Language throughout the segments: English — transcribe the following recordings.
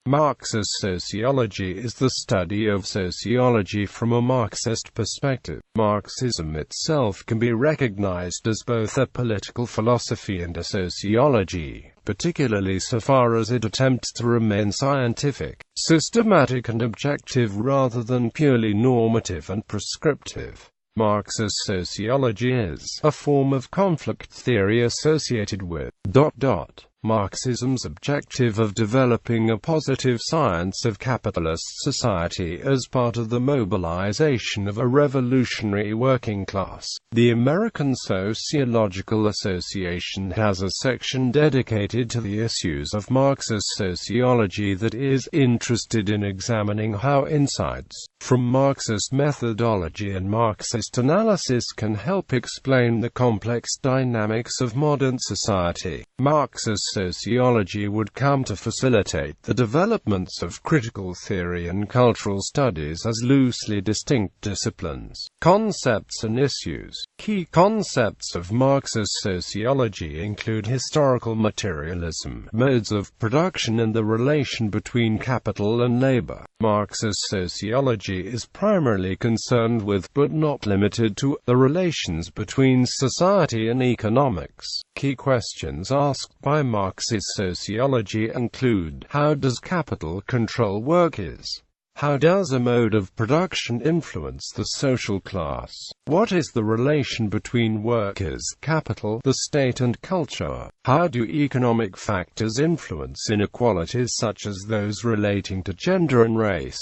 Marxist sociology is the study of sociology from a Marxist perspective. Marxism itself can be recognized as both a political philosophy and a sociology, particularly so far as it attempts to remain scientific, systematic and objective rather than purely normative and prescriptive. Marxist sociology is a form of conflict theory associated with Marxism's objective of developing a positive science of capitalist society as part of the mobilization of a revolutionary working class. The American Sociological Association has a section dedicated to the issues of Marxist sociology that is interested in examining how insights from Marxist methodology and Marxist analysis can help explain the complex dynamics of modern society. Marxist sociology would come to facilitate the developments of critical theory and cultural studies as loosely distinct disciplines, concepts and issues. Key concepts of Marxist sociology include historical materialism, modes of production and the relation between capital and labor. Marxist sociology is primarily concerned with, but not limited to, the relations between society and economics. Key questions asked by Marxist sociology include: how does capital control workers? How does a mode of production influence the social class? What is the relation between workers, capital, the state and culture? How do economic factors influence inequalities such as those relating to gender and race?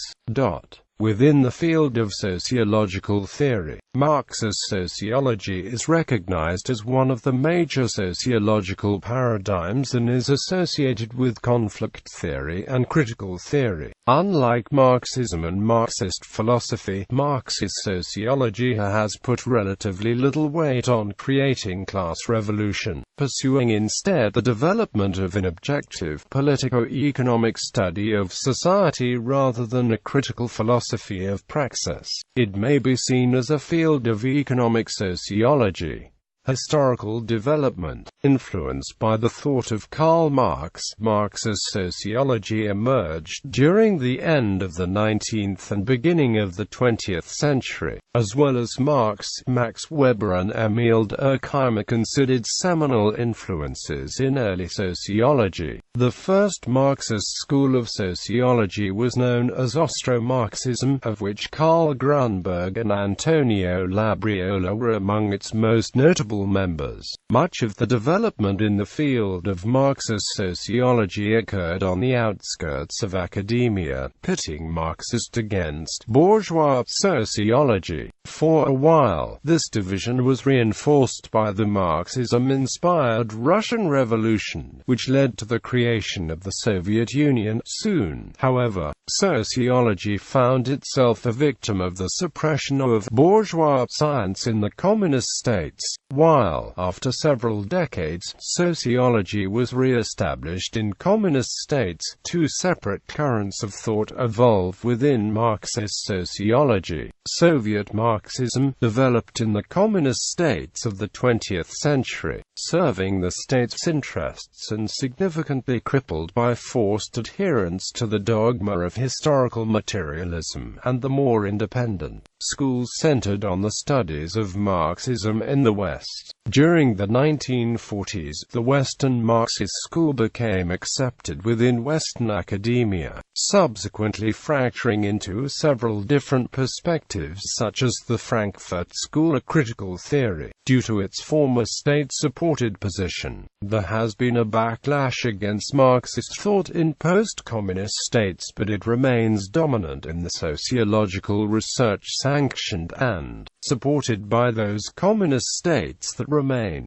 Within the field of sociological theory, Marxist sociology is recognized as one of the major sociological paradigms and is associated with conflict theory and critical theory. Unlike Marxism and Marxist philosophy, Marxist sociology has put relatively little weight on creating class revolution, pursuing instead the development of an objective politico-economic study of society rather than a critical philosophy of praxis. It may be seen as a field of economic sociology. Historical development, influenced by the thought of Karl Marx, Marxist sociology emerged during the end of the 19th and beginning of the 20th century, as well as Marx, Max Weber and Emil Durkheim are considered seminal influences in early sociology. The first Marxist school of sociology was known as Austro Marxism, of which Karl Grunberg and Antonio Labriola were among its most notable members. Much of the development in the field of Marxist sociology occurred on the outskirts of academia, pitting Marxist against bourgeois sociology. For a while, this division was reinforced by the Marxism-inspired Russian Revolution, which led to the creation of the Soviet Union. Soon, however, sociology found itself a victim of the suppression of bourgeois science in the communist states. While, after several decades, sociology was re-established in communist states, two separate currents of thought evolved within Marxist sociology. Soviet Marxism, developed in the communist states of the 20th century, serving the state's interests and significantly crippled by forced adherence to the dogma of historical materialism, and the more independent schools centered on the studies of Marxism in the West. During the 1940s, the Western Marxist school became accepted within Western academia, subsequently fracturing into several different perspectives such as the Frankfurt School of Critical Theory. Due to its former state-supported position, there has been a backlash against Marxist thought in post-communist states, but it remains dominant in the sociological research sanctioned and supported by those communist states that remain.